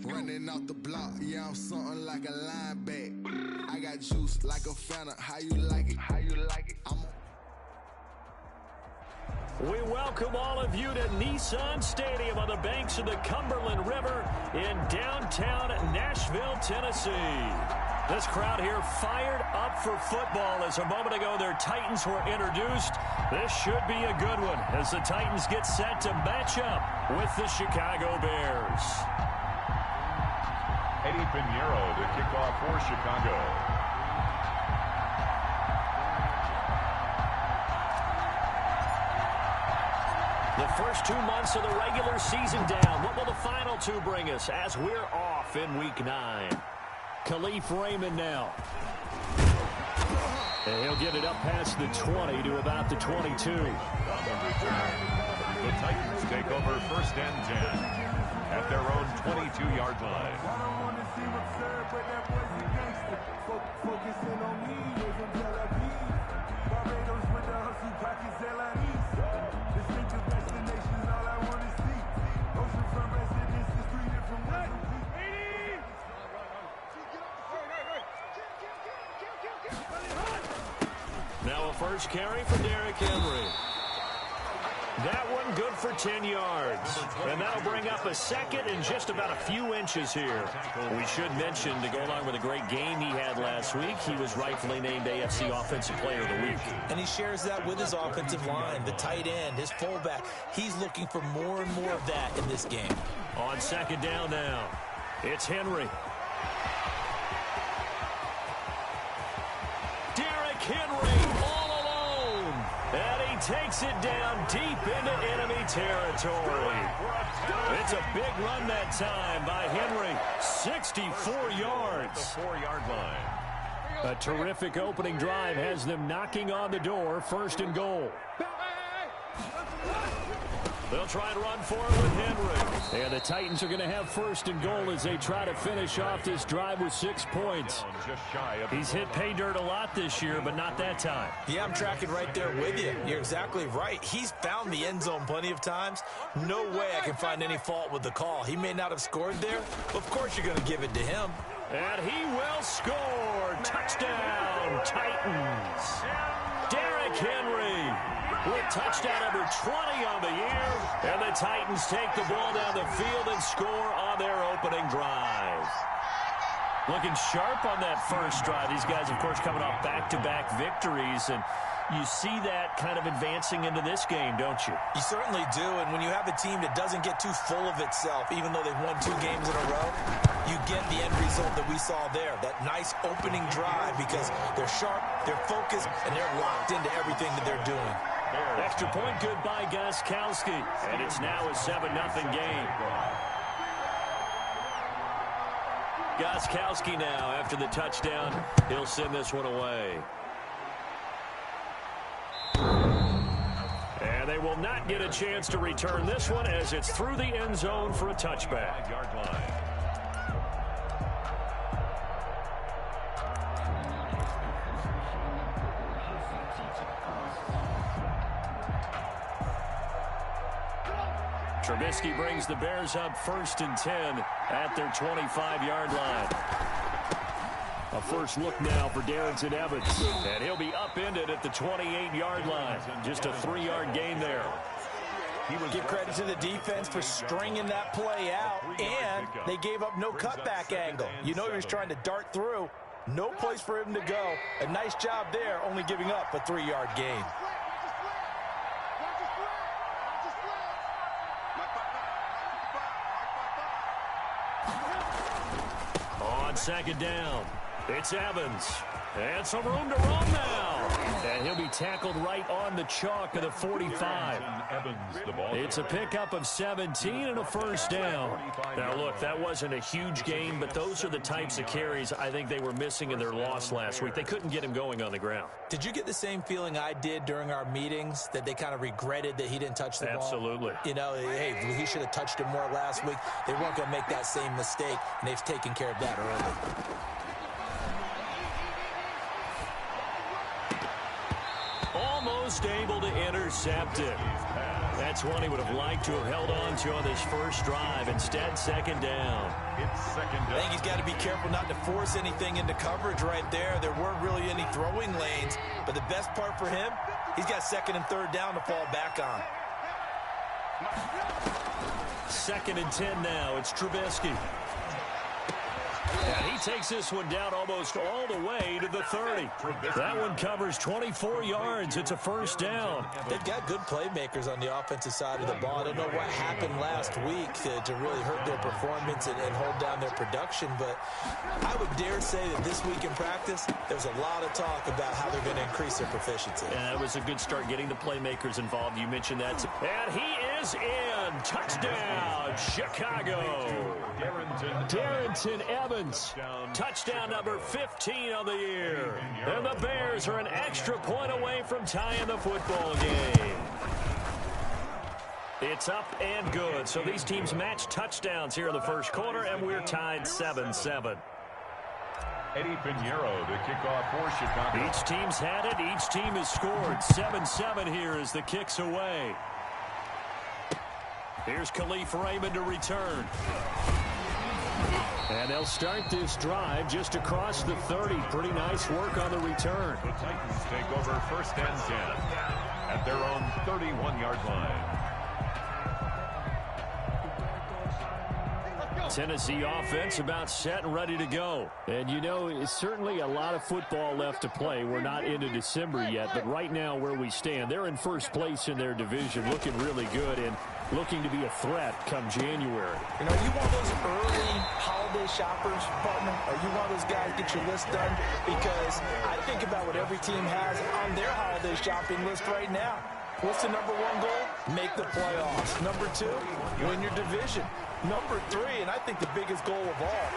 Running off the block, yeah, I'm something like a linebacker. I got juice like a Fanta, how you like it? How you like it? We welcome all of you to Nissan Stadium on the banks of the Cumberland River in downtown Nashville, Tennessee. This crowd here fired up for football as a moment ago their Titans were introduced. This should be a good one as the Titans get set to match up with the Chicago Bears. Eddie Pinheiro to kick off for Chicago. The first 2 months of the regular season down. What will the final two bring us as we're off in Week 9? Khalif Raymond now. And he'll get it up past the 20 to about the 22. On the return, the Titans take over first and 10 at their own 22-yard line. Now a first carry for Derrick Henry. That one good for 10 yards. And that'll bring up a second and just about a few inches here. We should mention, to go along with a great game he had last week, he was rightfully named AFC Offensive Player of the Week. And he shares that with his offensive line, the tight end, his fullback. He's looking for more and more of that in this game. On second down now, it's Henry. Derrick Henry all alone. And he takes it down deep into enemy territory. It's a big run that time by Henry. 64 yards. The 4-yard line. A terrific opening drive has them knocking on the door, first and goal. They'll try and run for it with Henry. And the Titans are going to have first and goal as they try to finish off this drive with 6 points. He's hit pay dirt a lot this year, but not that time. Yeah, I'm tracking right there with you. You're exactly right. He's found the end zone plenty of times. No way I can find any fault with the call. He may not have scored there, but of course you're going to give it to him. And he will score. Touchdown, Titans. Derrick Henry with touchdown number 20 on the year. And the Titans take the ball down the field and score on their opening drive. Looking sharp on that first drive. These guys, of course, coming off back-to-back victories. And you see that kind of advancing into this game, don't you? You certainly do. And when you have a team that doesn't get too full of itself, even though they've won 2 games in a row, you get the end result that we saw there. That nice opening drive because they're sharp, they're focused, and they're locked into everything that they're doing. Extra point good by Gostkowski. And it's now a 7-0 game. Gostkowski now, after the touchdown, he'll send this one away. And they will not get a chance to return this one as it's through the end zone for a touchback. Trubisky brings the Bears up first and 10 at their 25-yard line. A first look now for Darrington Evans. And he'll be upended at the 28-yard line. Just a 3-yard gain there. Give credit to the defense for stringing that play out, and they gave up no cutback angle. You know he was trying to dart through. No place for him to go. A nice job there, only giving up a 3-yard gain. On second down, it's Evans. And some room to run now. And he'll be tackled right on the chalk of the 45. It's a pickup of 17 and a first down. Now, look, that wasn't a huge gain, but those are the types of carries I think they were missing in their loss last week. They couldn't get him going on the ground. Did you get the same feeling I did during our meetings, that they kind of regretted that he didn't touch the ball? Absolutely. You know, hey, he should have touched it more last week. They weren't going to make that same mistake, and they've taken care of that early. Almost able to intercept it. That's one he would have liked to have held on to on this first drive. Instead, second down. he's got to be careful not to force anything into coverage right there. There weren't really any throwing lanes, but the best part for him, he's got second and third down to fall back on. 2nd and 10 now. It's Trubisky. And he takes this one down almost all the way to the 30. That one covers 24 yards. It's a first down. They've got good playmakers on the offensive side of the ball. I don't know what happened last week to really hurt their performance and hold down their production, but I would dare say that this week in practice, there's a lot of talk about how they're going to increase their proficiency. And that was a good start getting the playmakers involved. You mentioned that. And he is in. Touchdown, Chicago. Darrington Evans. Touchdown number 15 on the year. And the Bears are an extra point away from tying the football game. It's up and good. So these teams match touchdowns here in the first quarter, and we're tied 7-7. Eddie Pinheiro to kick off for Chicago. Each team's had it. Each team has scored. 7-7 here as the kick's away. Here's Khalif Raymond to return. And they'll start this drive just across the 30. Pretty nice work on the return. The Titans take over 1st and 10 at their own 31-yard line. Tennessee offense about set and ready to go. And, you know, it's certainly a lot of football left to play. We're not into December yet, but right now where we stand, they're in first place in their division, looking really good and looking to be a threat come January. You know, you want those early holiday shoppers, partner? Are you one of those guys get your list done? Because I think about what every team has on their holiday shopping list right now. What's the number one goal? Make the playoffs. Number 2, win your division. Number 3, and I think the biggest goal of all,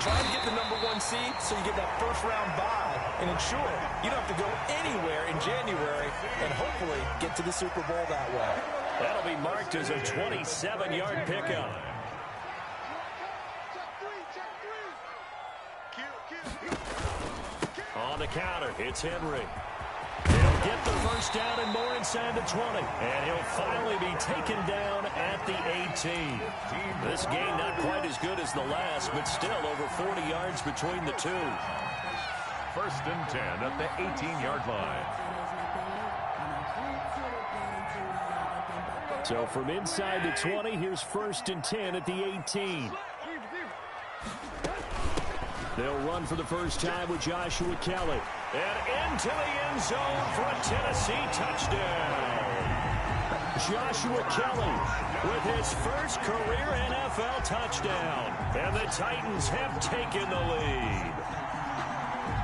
try to get the number 1 seed so you get that first-round bye and ensure you don't have to go anywhere in January and hopefully get to the Super Bowl that way. That'll be marked as a 27-yard pickup. On the counter, it's Henry. He'll get the first down and more inside the 20. And he'll finally be taken down at the 18. This game not quite as good as the last, but still over 40 yards between the two. 1st and 10 at the 18-yard line. So from inside the 20, here's 1st and 10 at the 18. They'll run for the first time with Joshua Kelly. And into the end zone for a Tennessee touchdown. Joshua Kelly with his first career NFL touchdown. And the Titans have taken the lead.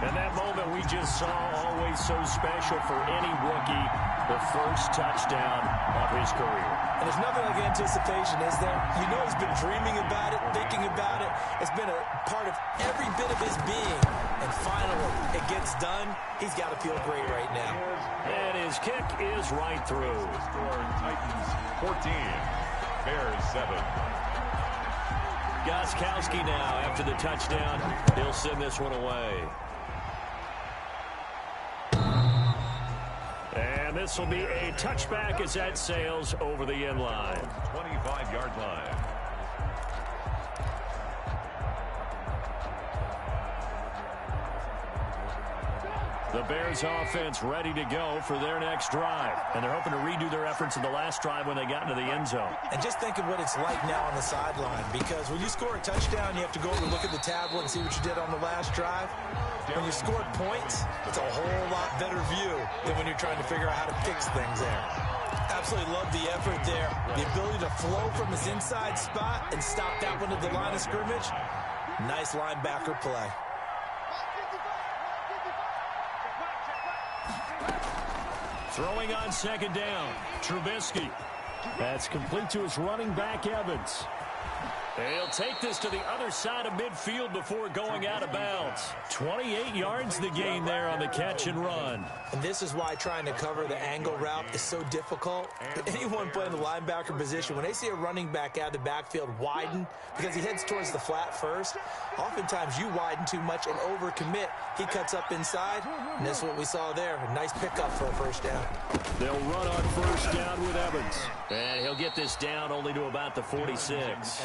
And that moment we just saw, always so special for any rookie, the first touchdown of his career. And there's nothing like anticipation, is there? You know he's been dreaming about it, thinking about it. It's been a part of every bit of his being. And finally, it gets done. He's got to feel great right now. And his kick is right through. Score Titans 14, Bears 7. Gostkowski now after the touchdown. He'll send this one away. And this will be a touchback as that sails over the end line. 25-yard line. The Bears offense ready to go for their next drive. And they're hoping to redo their efforts in the last drive when they got into the end zone. And just think of what it's like now on the sideline, because when you score a touchdown, you have to go over and look at the tablet and see what you did on the last drive. When you scored points, it's a whole lot better view than when you're trying to figure out how to fix things there. Absolutely love the effort there. The ability to flow from his inside spot and stop that one at the line of scrimmage. Nice linebacker play. Throwing on second down, Trubisky. That's complete to his running back, Evans. He'll take this to the other side of midfield before going out of bounds. 28 yards the gain there on the catch and run. And this is why trying to cover the angle route is so difficult. Anyone playing the linebacker position, when they see a running back out of the backfield widen, because he heads towards the flat first, oftentimes you widen too much and overcommit. He cuts up inside, and that's what we saw there. A nice pickup for a first down. They'll run on first down with Evans. And he'll get this down only to about the 46.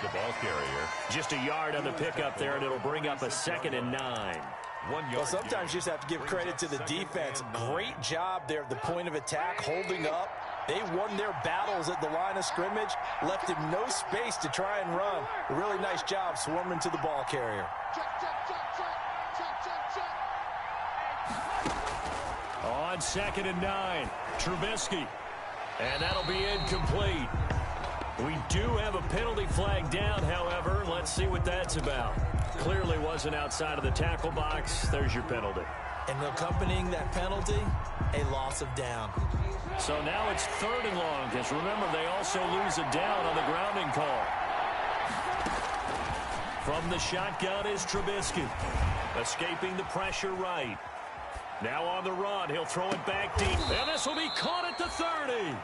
the ball carrier. Just a yard on the pickup there, and it'll bring up a 2nd and 9. 1 yard. Well, sometimes you just have to give credit to the defense. Great job there at the point of attack, holding up. They won their battles at the line of scrimmage, left him no space to try and run. A really nice job swarming to the ball carrier. On 2nd and 9, Trubisky. And that'll be incomplete. We do have a penalty flag down, however. Let's see what that's about. Clearly wasn't outside of the tackle box. There's your penalty. And accompanying that penalty, a loss of down. So now it's 3rd and long, because remember, they also lose a down on the grounding call. From the shotgun is Trubisky. Escaping the pressure right. Now on the run, he'll throw it back deep. And this will be caught at the 30.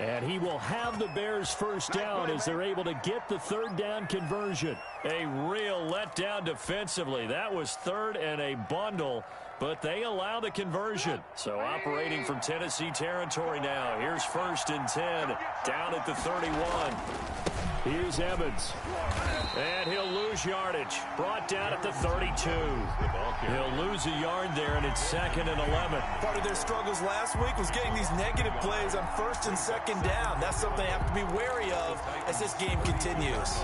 And he will have the Bears first down as they're able to get the 3rd down conversion. A real letdown defensively. That was 3rd and a bundle, but they allow the conversion. So operating from Tennessee territory now. Here's 1st and 10 down at the 31. Here's Evans. And he'll lose yardage. Brought down at the 32. He'll lose a yard there, and it's 2nd and 11. Part of their struggles last week was getting these negative plays on 1st and 2nd down. That's something they have to be wary of as this game continues.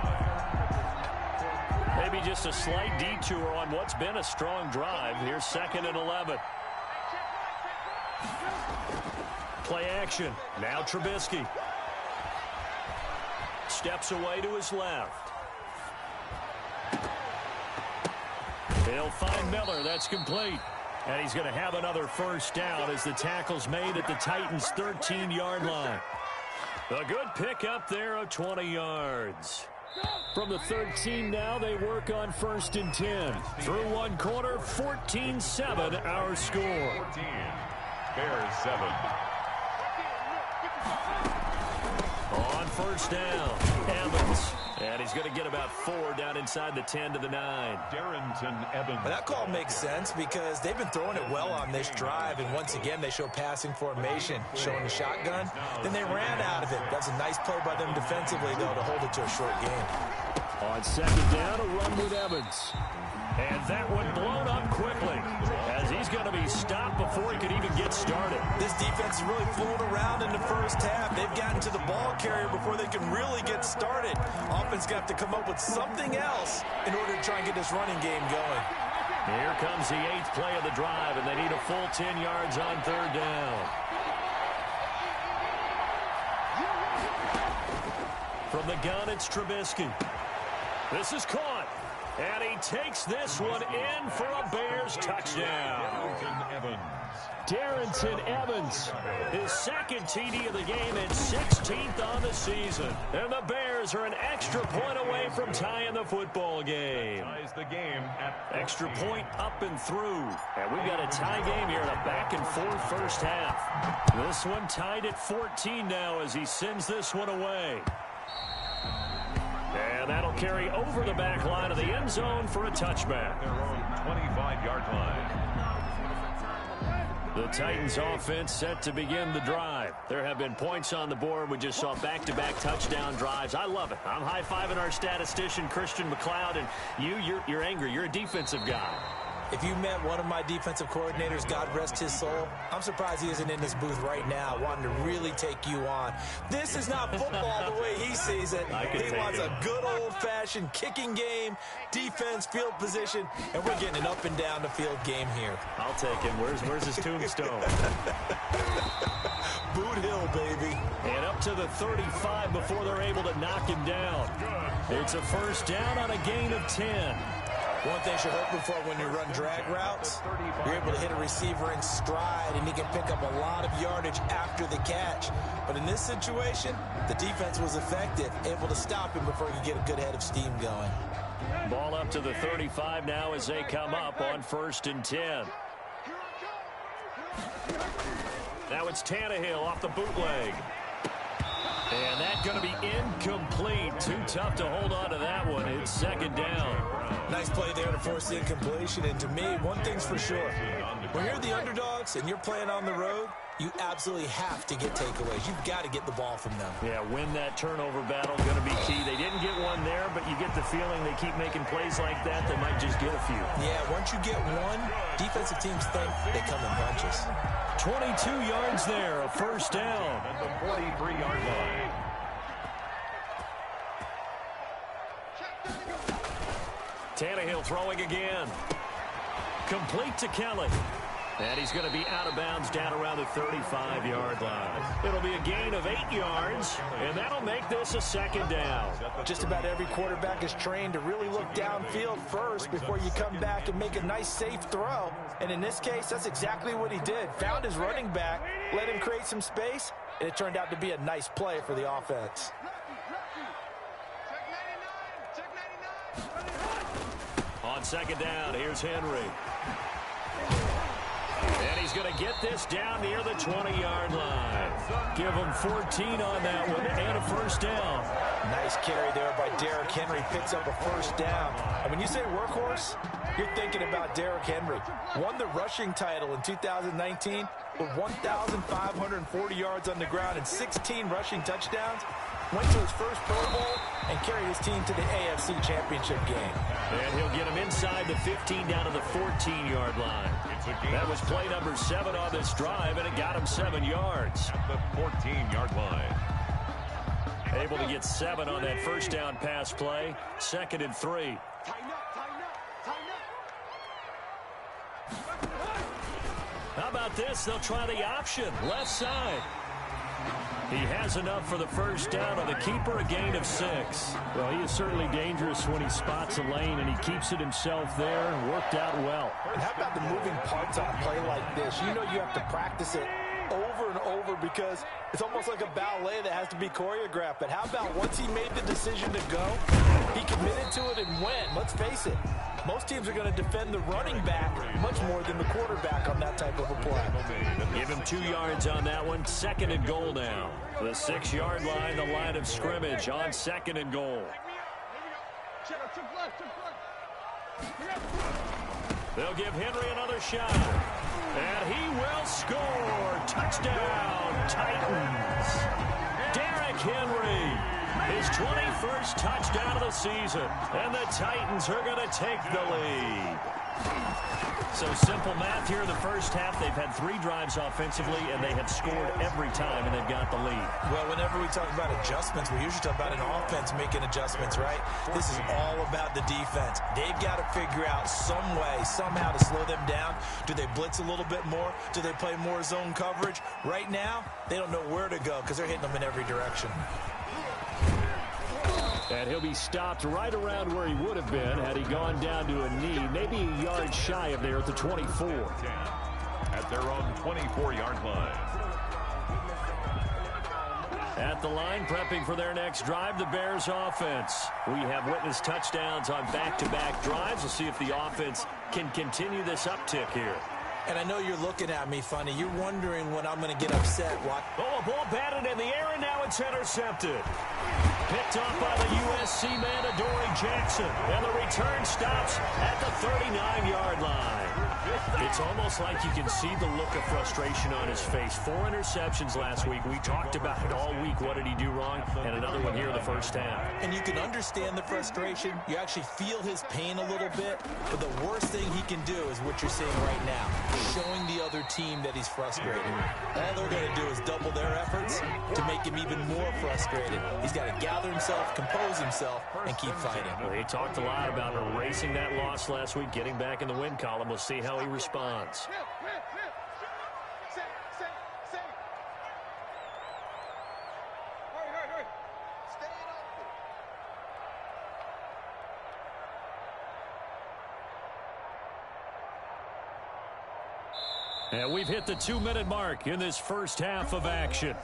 Maybe just a slight detour on what's been a strong drive. Here's 2nd and 11. Play action. Now Trubisky. Steps away to his left. He'll find Miller. That's complete. And he's going to have another first down as the tackle's made at the Titans' 13-yard line. A good pickup there of 20 yards. From the 13 now, they work on 1st and 10. Through one quarter, 14-7 our score. 14. Bears 7. On 1st down, Evans. And he's going to get about 4 down inside the 10 to the 9. Darrington Evans. But that call makes sense because they've been throwing it well on this drive, and once again they show passing formation, showing the shotgun. Then they ran out of it. That's a nice play by them defensively, though, to hold it to a short game. On 2nd down, a run with Evans. And that one blown up quickly as he's going to be stopped before he could even get started. This defense is really flown around in the first half. They've gotten to the ball carrier before they can really get started. Offense got to come up with something else in order to try and get this running game going. Here comes the 8th play of the drive, and they need a full 10 yards on 3rd down. From the gun, it's Trubisky. This is caught. And he takes this one in for a Bears touchdown. Darrington Evans, his 2nd TD of the game and 16th on the season. And the Bears are an extra point away from tying the football game. Extra point up and through. And we've got a tie game here in a back-and-forth first half. This one tied at 14 now as he sends this one away. And that'll carry over the back line of the end zone for a touchback. Their own 25-yard line. The Titans offense set to begin the drive. There have been points on the board. We just saw back-to-back touchdown drives. I love it. I'm high-fiving our statistician, Christian McLeod, and you're angry. You're a defensive guy. If you met one of my defensive coordinators, God rest his soul, I'm surprised he isn't in this booth right now wanting to really take you on. This is not football the way he sees it. He wants a good old-fashioned kicking game, defense, field position, and we're getting an up-and-down-the-field game here. I'll take him. Where's his tombstone? Boot Hill, baby. And up to the 35 before they're able to knock him down. It's a first down on a gain of 10. One thing you're hoping for when you run drag routes, you're able to hit a receiver in stride, and he can pick up a lot of yardage after the catch. But in this situation, the defense was effective, able to stop him before he could get a good head of steam going. Ball up to the 35 now as they come up on 1st and 10. Now it's Tannehill off the bootleg. And that's going to be incomplete. Too tough to hold on to that one. It's 2nd down. Nice play there to force the incompletion. And to me, one thing's for sure. When you're the underdogs and you're playing on the road, you absolutely have to get takeaways. You've got to get the ball from them. Yeah, win that turnover battle, going to be key. They didn't get one there, but you get the feeling they keep making plays like that, they might just get a few. Yeah, once you get one, defensive teams think they come in bunches. 22 yards there, a first down. At the 43-yard line. Tannehill throwing again. Complete to Kelly. And he's going to be out of bounds down around the 35-yard line. It'll be a gain of 8 yards, and that'll make this a second down. Just about every quarterback is trained to really look downfield first before you come back and make a nice, safe throw. And in this case, that's exactly what he did. Found his running back, let him create some space, and it turned out to be a nice play for the offense. On second down, here's Henry. And he's going to get this down near the 20-yard line. Give him 14 on that one and a first down. Nice carry there by Derrick Henry. Picks up a first down. And when you say workhorse, you're thinking about Derrick Henry. Won the rushing title in 2019 with 1,540 yards on the ground and 16 rushing touchdowns. Went to his first Pro Bowl and carried his team to the AFC Championship game. And he'll get him inside the 15 down to the 14-yard line. That was play number 7 on this drive, and it got him 7 yards. At the 14-yard line. Able to get 7 on that first down pass play. 2nd and 3. How about this? They'll try the option. Left side. He has enough for the first down on the keeper, a gain of 6. Well, he is certainly dangerous when he spots a lane, and he keeps it himself there and worked out well. And how about the moving parts on a play like this? You know you have to practice it over and over because it's almost like a ballet that has to be choreographed. But how about once he made the decision to go, he committed to it and went. Let's face it, most teams are going to defend the running back much more than the quarterback on that type of a play. Give him 2 yards on that one. 2nd and goal now. The 6-yard line, the line of scrimmage on 2nd and goal. They'll give Henry another shot. And he will score. Touchdown, Titans. Derrick Henry, his 21st touchdown of the season. And the Titans are going to take the lead. So simple math here in the first half. They've had 3 drives offensively, and they have scored every time, and they've got the lead. Well, whenever we talk about adjustments, we usually talk about an offense making adjustments, right? This is all about the defense. They've got to figure out some way, somehow to slow them down. Do they blitz a little bit more? Do they play more zone coverage? Right now, they don't know where to go because they're hitting them in every direction. And he'll be stopped right around where he would have been had he gone down to a knee, maybe a yard shy of there at the 24. At their own 24-yard line. At the line, prepping for their next drive, the Bears offense. We have witnessed touchdowns on back-to-back drives. We'll see if the offense can continue this uptick here. And I know you're looking at me funny. You're wondering when I'm going to get upset. What? Oh, a ball batted in the air, and now it's intercepted. Picked off by the USC man, Adoree Jackson. And the return stops at the 39-yard line. It's almost like you can see the look of frustration on his face. 4 interceptions last week. We talked about it all week. What did he do wrong? And another one here in the first half. And you can understand the frustration. You actually feel his pain a little bit. But the worst thing he can do is what you're seeing right now. Showing the other team that he's frustrated. All they're going to do is double their efforts to make him even more frustrated. He's got to gather himself, compose himself, and keep fighting. Well, he talked a lot about erasing that loss last week, getting back in the win column. We'll see how he responds. And we've hit the 2-minute mark in this first half of action.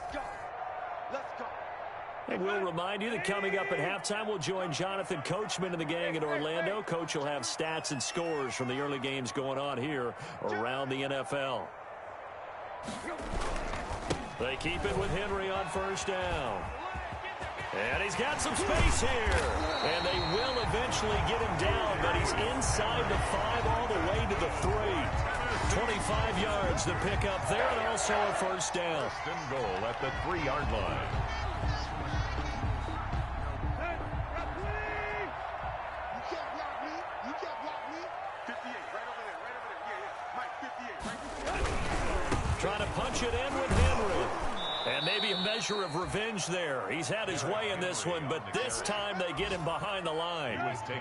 And we'll remind you that coming up at halftime, we'll join Jonathan Coachman and the gang in Orlando. Coach will have stats and scores from the early games going on here around the NFL. They keep it with Henry on first down. And he's got some space here. And they will eventually get him down, but he's inside the 5 all the way to the 3. 25 yards to pick up there, and also a first down. First and goal at the 3-yard line. Trying to punch it in with Henry. And maybe a measure of revenge there. He's had his way in this one, but this time they get him behind the line.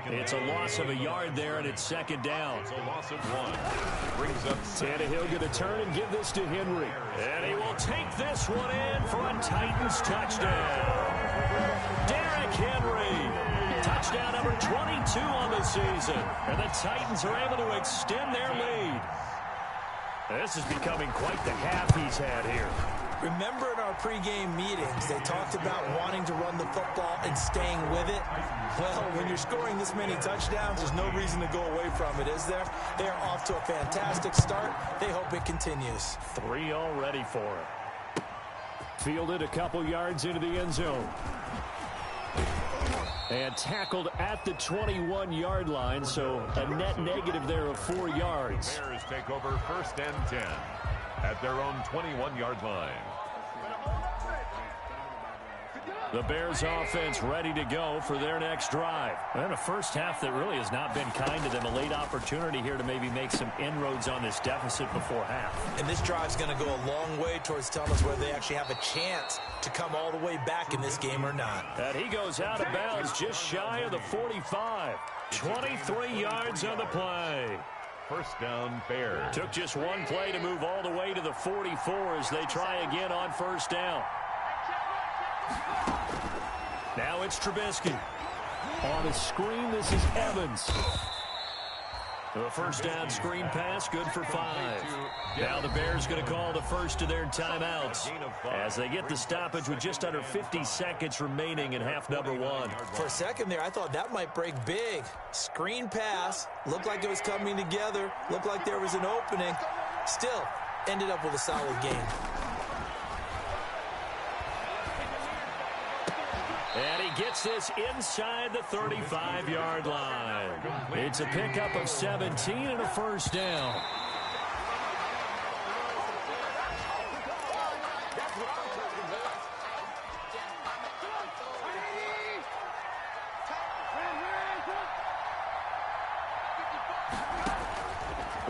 It's a loss of a yard there, and it's second down. It's a loss of 1. Brings up Tannehill going to turn and give this to Henry. And he will take this one in for a Titans touchdown. Derrick Henry. Touchdown number 22 on the season. And the Titans are able to extend their lead. This is becoming quite the half he's had here. Remember in our pregame meetings, they talked about wanting to run the football and staying with it? Well, when you're scoring this many touchdowns, there's no reason to go away from it, is there? They are off to a fantastic start. They hope it continues. 3 already for him. Fielded a couple yards into the end zone. And tackled at the 21-yard line, so a net negative there of 4 yards. Bears take over first and 10 at their own 21-yard line. The Bears offense ready to go for their next drive. And a first half that really has not been kind to them. A late opportunity here to maybe make some inroads on this deficit before half. And this drive's going to go a long way towards telling us whether they actually have a chance to come all the way back in this game or not. And he goes out of bounds just shy of the 45. 23 yards on the play. First down, Bears. Took just one play to move all the way to the 44 as they try again on first down. Now it's Trubisky. On a screen, this is Evans. The first down screen pass, good for 5. Now the Bears going to call the first of their timeouts as they get the stoppage with just under 50 seconds remaining in half number 1. For a second there, I thought that might break big. Screen pass, looked like it was coming together, looked like there was an opening. Still, ended up with a solid game. And he gets this inside the 35-yard line. It's a pickup of 17 and a first down.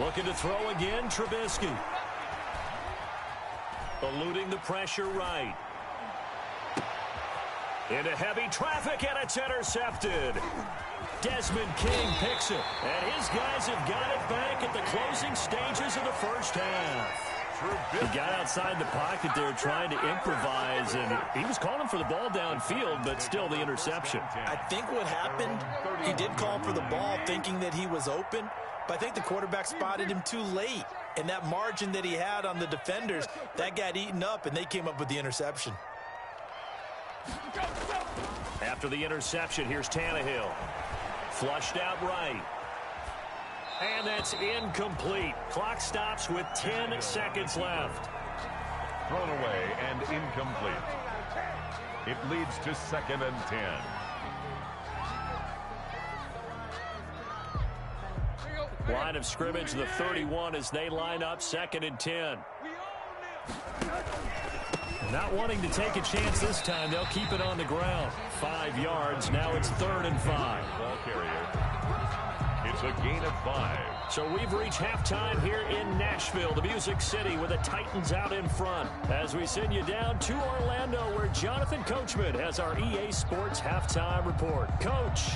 Looking to throw again, Trubisky. Eluding the pressure right. Into heavy traffic, and it's intercepted. Desmond King picks it, and his guys have got it back at the closing stages of the first half. He got outside the pocket there trying to improvise, and he was calling for the ball downfield, but still the interception. I think what happened, he did call for the ball thinking that he was open, but I think the quarterback spotted him too late. And that margin that he had on the defenders, that got eaten up, and they came up with the interception. After the interception, here's Tannehill. Flushed out right. And that's incomplete. Clock stops with 10 seconds left. Thrown away and incomplete. It leads to 2nd and 10. Line of scrimmage, the 31 as they line up 2nd and 10. Not wanting to take a chance this time, they'll keep it on the ground. 5 yards, now it's 3rd and 5. Ball carrier. It's a gain of 5. So we've reached halftime here in Nashville, the Music City, with the Titans out in front. As we send you down to Orlando, where Jonathan Coachman has our EA Sports halftime report. Coach.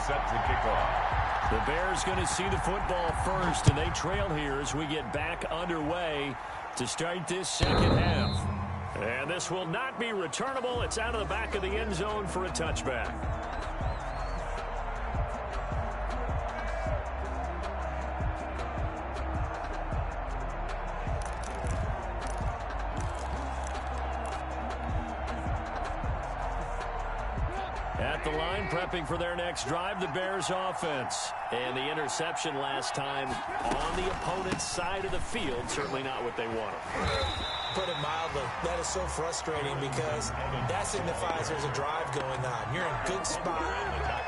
Set to kick off. The Bears going to see the football first, and they trail here as we get back underway to start this second half. And this will not be returnable. It's out of the back of the end zone for a touchback. At the line, prepping for their next drive, the Bears offense. And the interception last time on the opponent's side of the field, certainly not what they wanted. Put it mildly, that is so frustrating because that signifies there's a drive going on. You're in a good spot,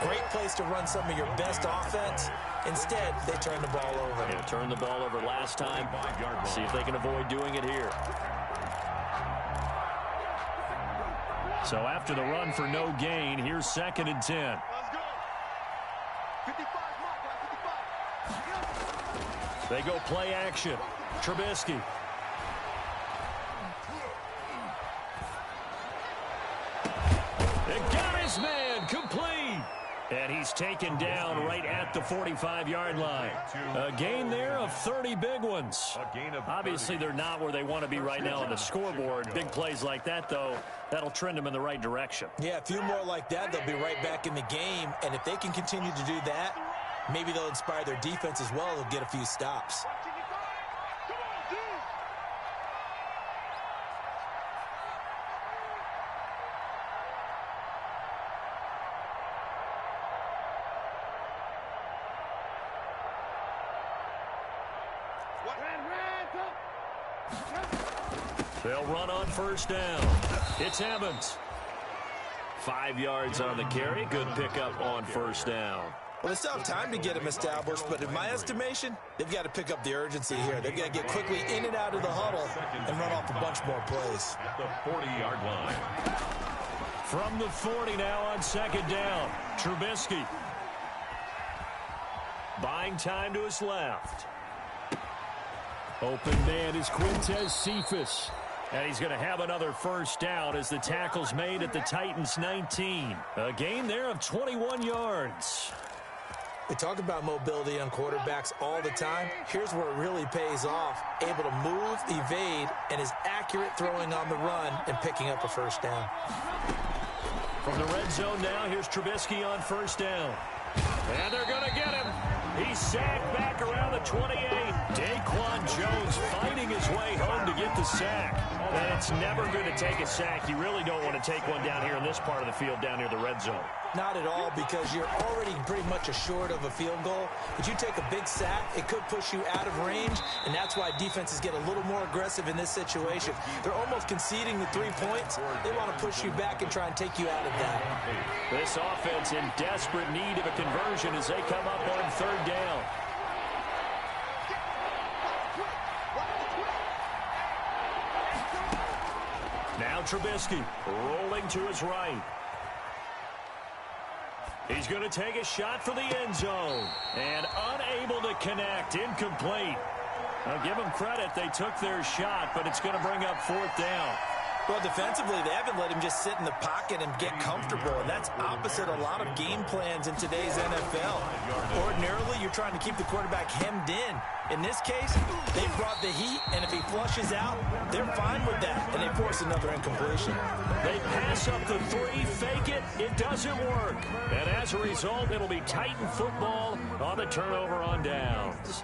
great place to run some of your best offense. Instead, they turn the ball over. Yeah, turned the ball over last time. See if they can avoid doing it here. So after the run for no gain, here's 2nd and 10. Let's go. 55, Mark, 55. They go play action. Trubisky. It got his man complete. And he's taken down right at the 45-yard line. A gain there of 30 big ones. Obviously, they're not where they want to be right now on the scoreboard. Big plays like that, though, that'll trend them in the right direction. Yeah, a few more like that, they'll be right back in the game. And if they can continue to do that, maybe they'll inspire their defense as well. They'll get a few stops. They'll run on 1st down. It's Evans. 5 yards on the carry. Good pickup on 1st down. Well, they still have time to get him established, but in my estimation, they've got to pick up the urgency here. They've got to get quickly in and out of the huddle and run off a bunch more plays. At the 40-yard line. From the 40 now on 2nd down. Trubisky. Buying time to his left. Open man is Quintez Cephas. And he's going to have another 1st down as the tackle's made at the Titans' 19. A gain there of 21 yards. We talk about mobility on quarterbacks all the time. Here's where it really pays off. Able to move, evade, and is accurate throwing on the run and picking up a 1st down. From the red zone now, here's Trubisky on 1st down. And they're going to get him. He's sacked back around the 28. Daquan Jones fighting his way home to get the sack. And it's never going to take a sack. You really don't want to take one down here in this part of the field down near the red zone. Not at all, because you're already pretty much assured of a field goal. But you take a big sack, it could push you out of range, and that's why defenses get a little more aggressive in this situation. They're almost conceding the 3 points. They want to push you back and try and take you out of that. This offense in desperate need of a conversion as they come up on 3rd down. Now Trubisky rolling to his right. He's going to take a shot for the end zone. And unable to connect. Incomplete. I'll give them credit. They took their shot, but it's going to bring up 4th down. Well, defensively, they haven't let him just sit in the pocket and get comfortable, and that's opposite a lot of game plans in today's NFL. Ordinarily, you're trying to keep the quarterback hemmed in. In this case, they brought the heat, and if he flushes out, they're fine with that, and they force another incompletion. They pass up the 3, fake it, it doesn't work. And as a result, it'll be Titan football on the turnover on downs.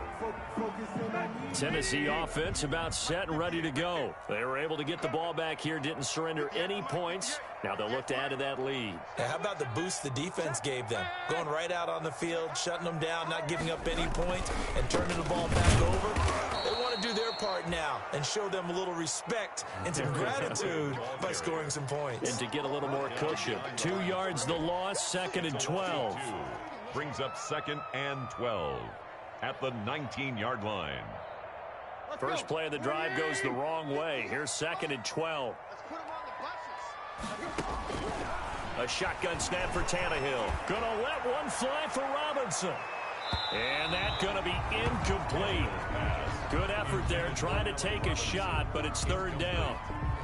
Tennessee offense about set and ready to go. They were able to get the ball back here, didn't surrender any points. Now they'll look to add to that lead. Now, how about the boost the defense gave them? Going right out on the field, shutting them down, not giving up any points, and turning the ball back over. They want to do their part now and show them a little respect and some gratitude by scoring some points. And to get a little more cushion. 2 yards the loss, 2nd and 12. Brings up 2nd and 12 at the 19-yard line. First play of the drive goes the wrong way. Here's 2nd and 12. A shotgun snap for Tannehill. Gonna let one fly for Robinson. And that's gonna be incomplete. Good effort there trying to take a shot, but it's 3rd down.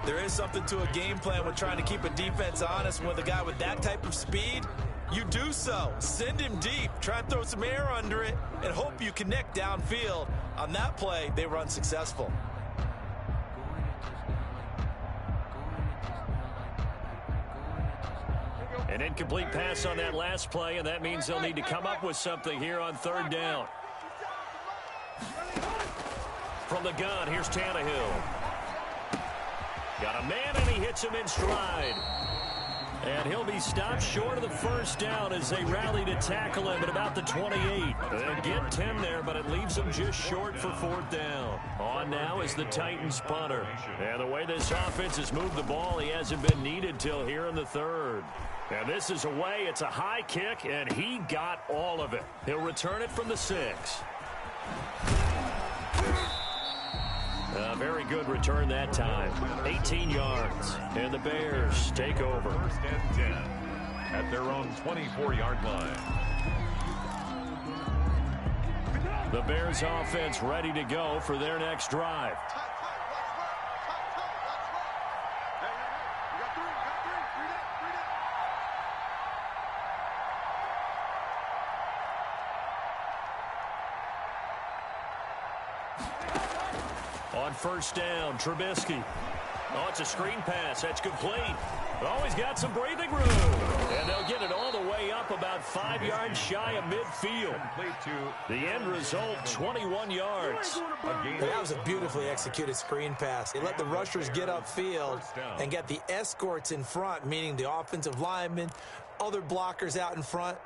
There is something to a game plan with trying to keep a defense honest. With a guy with that type of speed, you do so. Send him deep. Try and throw some air under it and hope you connect downfield. On that play, they run successful. An incomplete pass on that last play, and that means they'll need to come up with something here on 3rd down. From the gun, here's Tannehill. Got a man, and he hits him in stride. And he'll be stopped short of the first down as they rally to tackle him at about the 28. They'll get 10 there, but it leaves them just short for 4th down. On now is the Titans punter. And the way this offense has moved the ball, he hasn't been needed till here in the 3rd. And this is away. It's a high kick, and he got all of it. He'll return it from the 6. A very good return that time. 18 yards. And the Bears take over. 1st and 10 at their own 24-yard line. The Bears offense ready to go for their next drive. On 1st down, Trubisky. Oh, it's a screen pass. That's complete. Oh, he's got some breathing room. And they'll get it all the way up about 5 yards shy of midfield. The end result, 21 yards. That was a beautifully executed screen pass. They let the rushers get upfield and get the escorts in front, meaning the offensive linemen, other blockers out in front,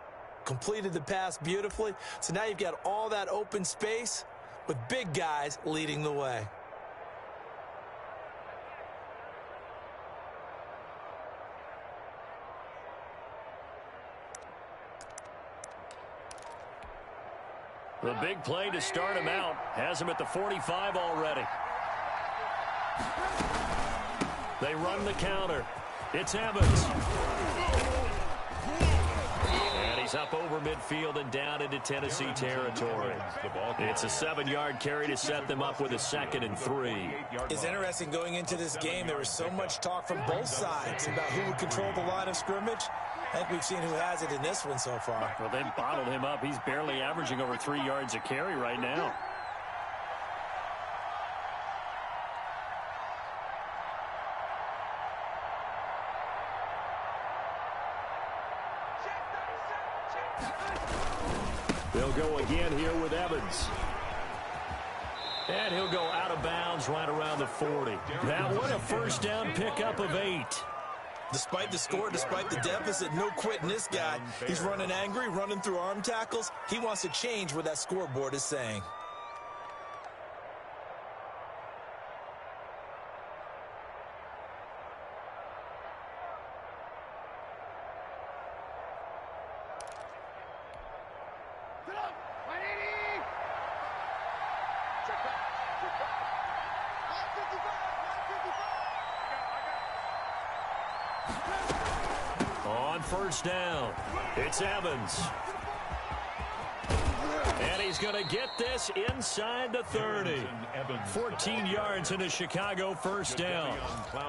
completed the pass beautifully. So now you've got all that open space with big guys leading the way. The big play to start him out has him at the 45 already. They run the counter. It's Evans. And he's up over midfield and down into Tennessee territory. It's a 7-yard carry to set them up with a 2nd and 3. It's interesting going into this game. There was so much talk from both sides about who would control the line of scrimmage. I think we've seen who has it in this one so far. Well, they've bottled him up. He's barely averaging over 3 yards a carry right now. They'll go again here with Evans. And he'll go out of bounds right around the 40. Now, what a 1st down pickup of 8. Despite the score, despite the deficit, no quitting this guy. He's running angry, running through arm tackles. He wants to change what that scoreboard is saying. On 1st down, it's Evans. And he's going to get this inside the 30. 14 yards in a Chicago 1st down.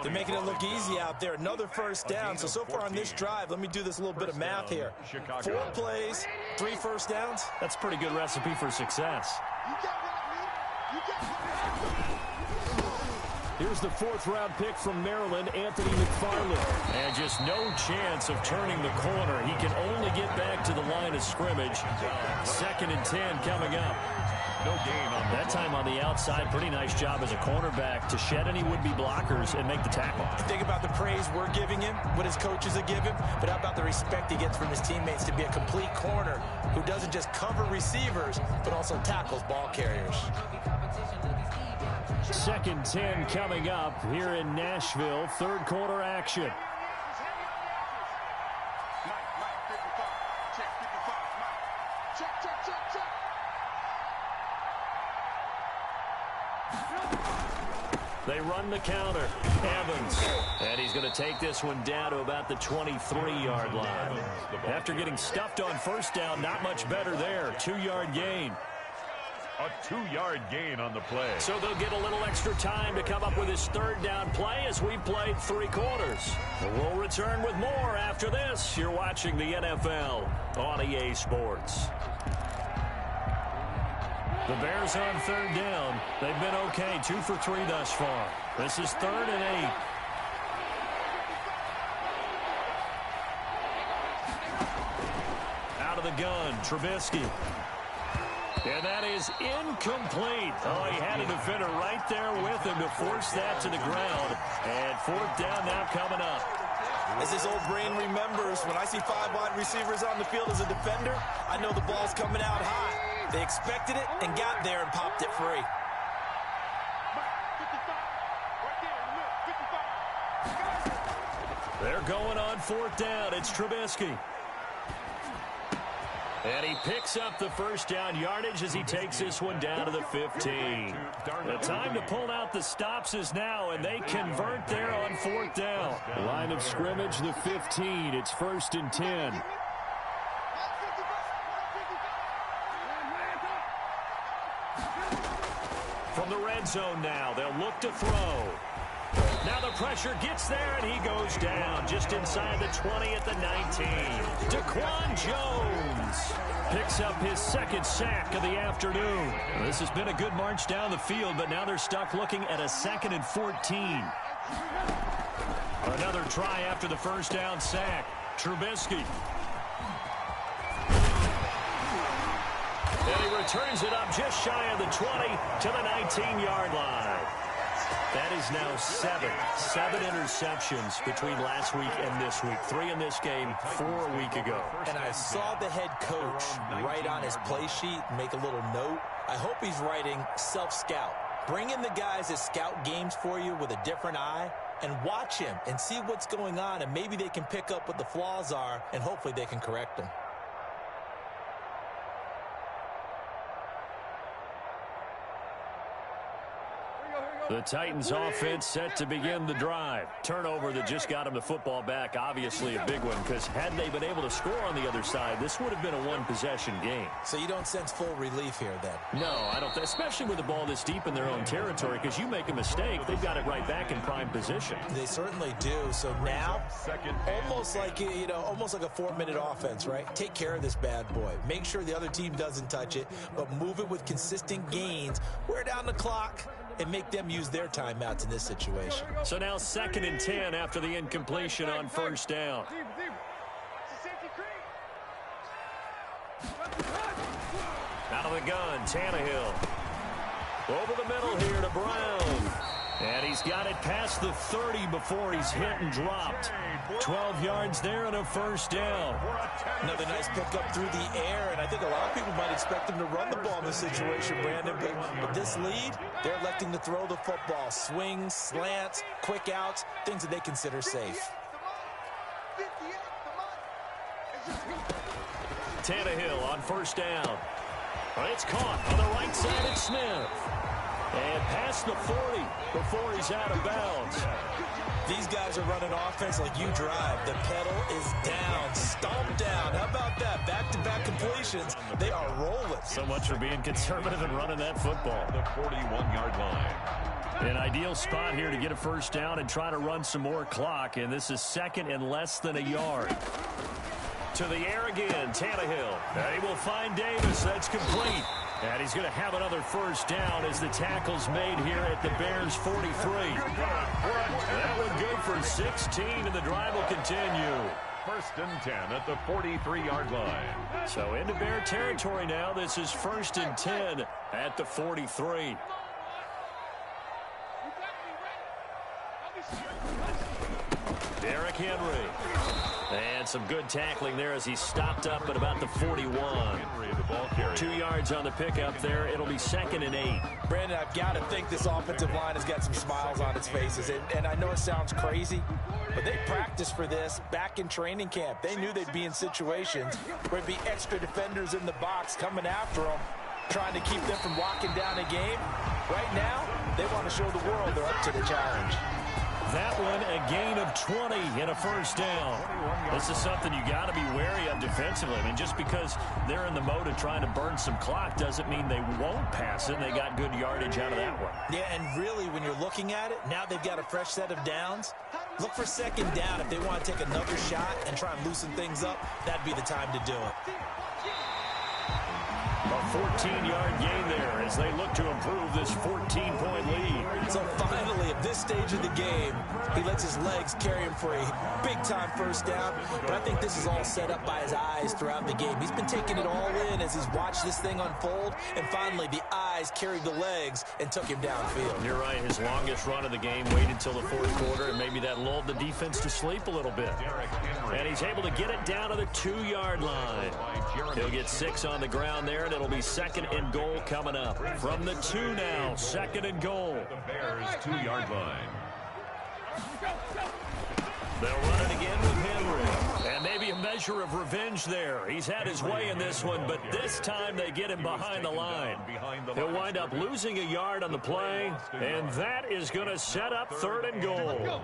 They're making it look easy out there. Another 1st down. So far on this drive, let me do this little bit of math here. 4 plays, 3 1st downs. That's a pretty good recipe for success. Here's the 4th-round pick from Maryland, Anthony McFarland. And just no chance of turning the corner. He can only get back to the line of scrimmage. 2nd and 10 coming up. No gain on that time on the outside. Pretty nice job as a cornerback to shed any would-be blockers and make the tackle. Think about the praise we're giving him, what his coaches are giving him, but how about the respect he gets from his teammates to be a complete corner who doesn't just cover receivers, but also tackles ball carriers. 2nd 10 coming up here in Nashville. 3rd quarter action. They run the counter. Evans. And he's going to take this one down to about the 23-yard line. After getting stuffed on 1st down, not much better there. 2-yard gain. A 2-yard gain on the play. So they'll get a little extra time to come up with his 3rd down play as we played 3 quarters. We'll return with more after this. You're watching the NFL on EA Sports. The Bears on 3rd down. They've been okay. 2 for 3 thus far. This is 3rd and 8. Out of the gun, Trubisky. And that is incomplete. Oh, he had a defender right there with him to force that to the ground. And 4th down now coming up. As his old brain remembers, when I see 5 wide receivers on the field as a defender, I know the ball's coming out high. They expected it and got there and popped it free. They're going on 4th down. It's Trubisky. And he picks up the first down yardage as he takes this one down to the 15. The time to pull out the stops is now, and they convert there on 4th down. Line of scrimmage, the 15. It's 1st and 10. From the red zone now, they'll look to throw. Now the pressure gets there, and he goes down just inside the 20 at the 19. Daquan Jones picks up his 2nd sack of the afternoon. This has been a good march down the field, but now they're stuck looking at a 2nd and 14. Another try after the first down sack. Trubisky. And he returns it up just shy of the 20 to the 19-yard line. That is now 7 interceptions between last week and this week. 3 in this game, 4 a week ago. And I saw the head coach write on his play sheet, make a little note. I hope he's writing self-scout. Bring in the guys that scout games for you with a different eye and watch him and see what's going on, and maybe they can pick up what the flaws are, and hopefully they can correct them. The Titans offense set to begin the drive. Turnover that just got them the football back, obviously a big one, because had they been able to score on the other side, this would have been a one-possession game. So you don't sense full relief here then? No, I don't, especially with the ball this deep in their own territory, because you make a mistake, they've got it right back in prime position. They certainly do. So now, almost like a 4-minute offense, right? Take care of this bad boy. Make sure the other team doesn't touch it, but move it with consistent gains. Wear down the clock and make them use their timeouts in this situation. So now 2nd and 10 after the incompletion on first down. Out of the gun, Tannehill. Over the middle here to Brown. And he's got it past the 30 before he's hit and dropped. 12 yards there and a first down. Another nice pickup through the air, and I think a lot of people might expect him to run the ball in this situation, Brandon. But this lead, they're electing to throw the football. Swings, slants, quick outs, things that they consider safe. Tannehill on first down. It's caught on the right side at Smith. And past the 40 before he's out of bounds. These guys are running offense like you drive. The pedal is down, stomped down. How about that? Back-to-back completions. They are rolling. So much for being conservative and running that football. The 41-yard line. An ideal spot here to get a first down and try to run some more clock. And this is 2nd and less than a yard. To the air again, Tannehill. And he will find Davis. That's complete. And he's going to have another first down as the tackle's made here at the Bears' 43. That one good for 16, and the drive will continue. 1st and 10 at the 43-yard line. So into Bear territory now. This is 1st and 10 at the 43. Derrick Henry. And some good tackling there as he stopped up at about the 41. 2 yards on the pickup there. It'll be 2nd and 8. Brandon, I've got to think this offensive line has got some smiles on its faces. And I know it sounds crazy, but they practiced for this back in training camp. They knew they'd be in situations where there'd be extra defenders in the box coming after them, trying to keep them from locking down a game. Right now, they want to show the world they're up to the challenge. That one, a gain of 20 and a first down. This is something you got to be wary of defensively. I mean, just because they're in the mode of trying to burn some clock doesn't mean they won't pass it. They got good yardage out of that one. Yeah, and really, when you're looking at it, now they've got a fresh set of downs. Look for 2nd down. If they want to take another shot and try and loosen things up, that'd be the time to do it. A 14-yard gain there as they look to improve this 14-point lead. So finally, at this stage of the game, he lets his legs carry him for a big-time first down. But I think this is all set up by his eyes throughout the game. He's been taking it all in as he's watched this thing unfold. And finally, the eyes guys carried the legs and took him downfield. You're right. His longest run of the game waited until the fourth quarter, and maybe that lulled the defense to sleep a little bit. And he's able to get it down to the 2-yard line. He'll get 6 on the ground there, and it'll be 2nd and goal coming up. From the 2 now, 2nd and goal. The Bears' 2-yard line. They'll run it again with Henry. And maybe a measure of revenge there. He's had his way in this one, but this time they get him behind the line. He'll wind up losing a yard on the play, and that is going to set up 3rd and goal. 36.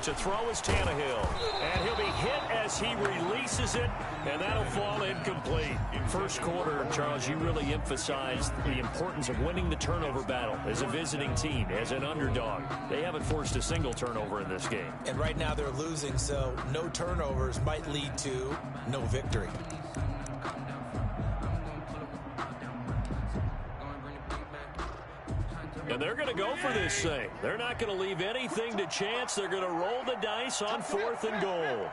To throw is Tannehill, and he'll be hit as he releases it, and that'll fall incomplete. First quarter, Charles, you really emphasized the importance of winning the turnover battle as a visiting team, as an underdog. They haven't forced a single turnover in this game. And right now they're losing, so no turnovers might lead to no victory. And they're going to go for this thing. They're not going to leave anything to chance. They're going to roll the dice on 4th and goal.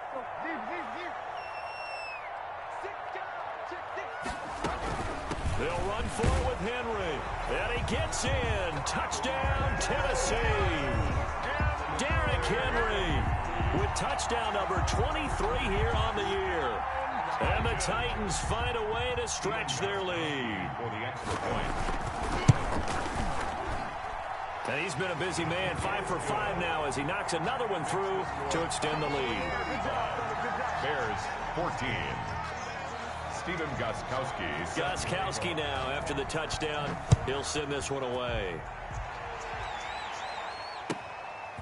They'll run for it with Henry. And he gets in. Touchdown, Tennessee. Derrick Henry with touchdown number 23 here on the year. And the Titans find a way to stretch their lead. For the extra point. And he's been a busy man, 5 for 5 now as he knocks another one through to extend the lead. Bears 14. Stephen Gostkowski. Gostkowski now after the touchdown. He'll send this one away.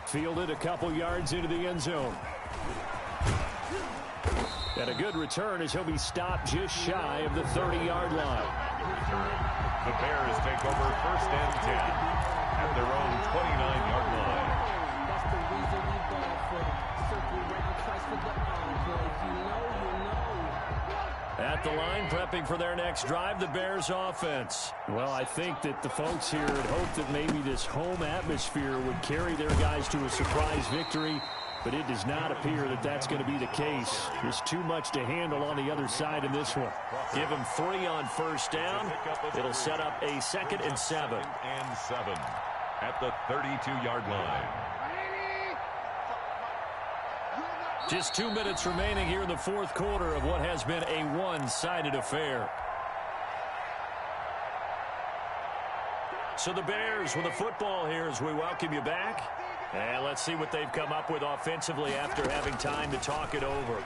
Fielded a couple yards into the end zone. And a good return as he'll be stopped just shy of the 30-yard line. The Bears take over 1st and 10. At their own 29-yard line. That's the reason we ball for circle round twice for the encore. You know. At the line, prepping for their next drive, the Bears offense. Well, I think that the folks here had hoped that maybe this home atmosphere would carry their guys to a surprise victory, but it does not appear that that's going to be the case. There's too much to handle on the other side in this one. Give them 3 on 1st down. It'll set up a 2nd and 7. 2nd and 7 at the 32-yard line. Just 2 minutes remaining here in the fourth quarter of what has been a one-sided affair. So the Bears with the football here as we welcome you back. And let's see what they've come up with offensively after having time to talk it over.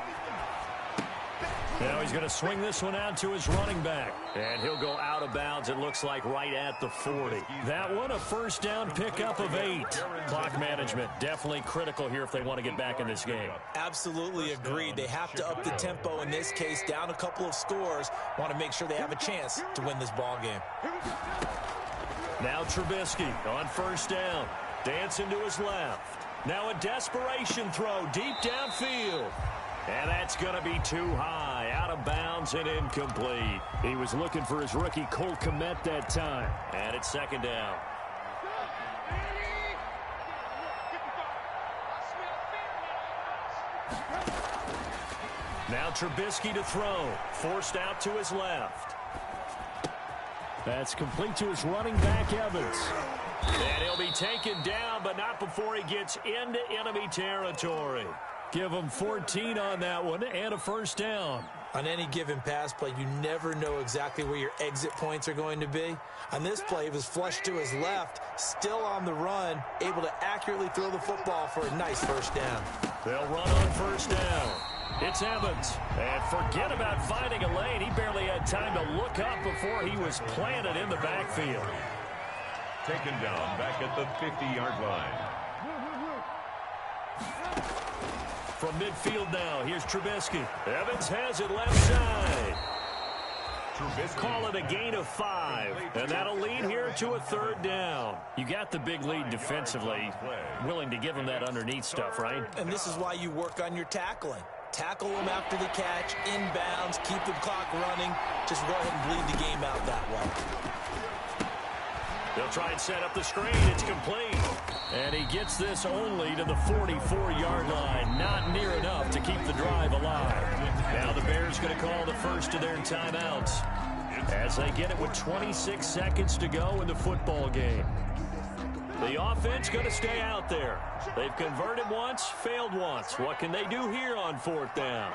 Now he's going to swing this one out to his running back. And he'll go out of bounds, it looks like, right at the 40. That one, a 1st down pickup of 8. Clock management, definitely critical here if they want to get back in this game. Absolutely agreed. They have to up the tempo in this case, down a couple of scores. Want to make sure they have a chance to win this ball game. Now Trubisky on 1st down. Dancing to his left. Now a desperation throw deep downfield. And that's going to be too high. Out of bounds and incomplete. He was looking for his rookie Cole Kmet that time. And it's 2nd down. Now Trubisky to throw. Forced out to his left. That's complete to his running back, Evans. And he'll be taken down, but not before he gets into enemy territory. Give him 14 on that one and a 1st down. On any given pass play, you never know exactly where your exit points are going to be. On this play, it was flushed to his left, still on the run, able to accurately throw the football for a nice 1st down. They'll run on 1st down. It's Evans. And forget about finding a lane. He barely had time to look up before he was planted in the backfield. Taken down back at the 50-yard line. From midfield now, here's Trubisky. Evans has it left side. Trubisky. Call it a gain of 5. And that'll lead here to a 3rd down. You got the big lead defensively. Willing to give him that underneath stuff, right? And this is why you work on your tackling. Tackle them after the catch, inbounds, keep the clock running. Just go ahead and bleed the game out that way. They'll try and set up the screen. It's complete. And he gets this only to the 44-yard line. Not near enough to keep the drive alive. Now the Bears going to call the first of their timeouts as they get it with 26 seconds to go in the football game. The offense going to stay out there. They've converted once, failed once. What can they do here on 4th down?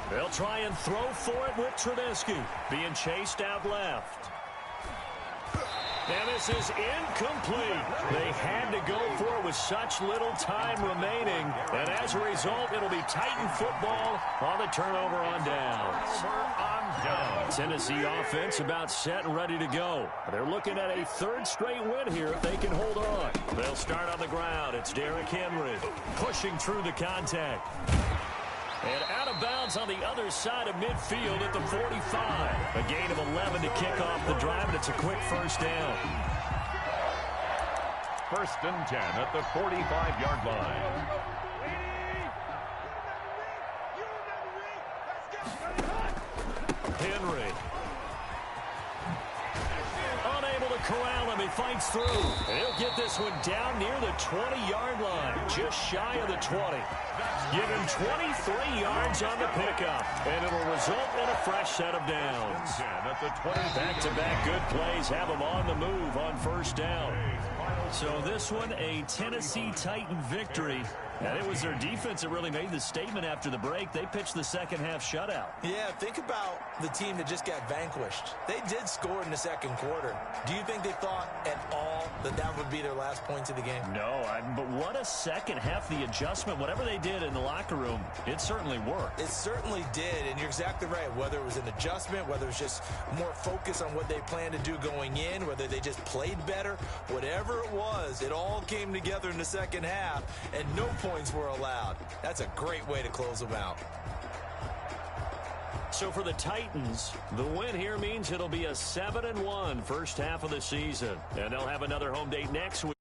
They'll try and throw for it with Trubisky. Being chased out left. And this is incomplete. They had to go for it with such little time remaining. And as a result, it'll be Titan football on the turnover on downs. Tennessee offense about set and ready to go. They're looking at a 3rd straight win here if they can hold on. They'll start on the ground. It's Derrick Henry pushing through the contact. And out of bounds on the other side of midfield at the 45. A gain of 11 to kick off the drive, and it's a quick first down. 1st and 10 at the 45-yard line. Henry. Unable to corral him. He fights through. And he'll get this one down near the 20-yard line. Just shy of the 20. Give him 23 yards on the pickup. And it'll result in a fresh set of downs. Back-to-back good plays have him on the move on 1st down. So this one, a Tennessee Titan victory. And it was their defense that really made the statement after the break. They pitched the second-half shutout. Yeah, think about the team that just got vanquished. They did score in the 2nd quarter. Do you think they thought at all that that would be their last points of the game? No, but what a second half. The adjustment, whatever they did in the locker room, it certainly worked. It certainly did, and you're exactly right. Whether it was an adjustment, whether it was just more focus on what they planned to do going in, whether they just played better, whatever it was, it all came together in the 2nd half, and no points were allowed. That's a great way to close them out. So for the Titans, the win here means it'll be a 7-1 first half of the season. And they'll have another home date next week.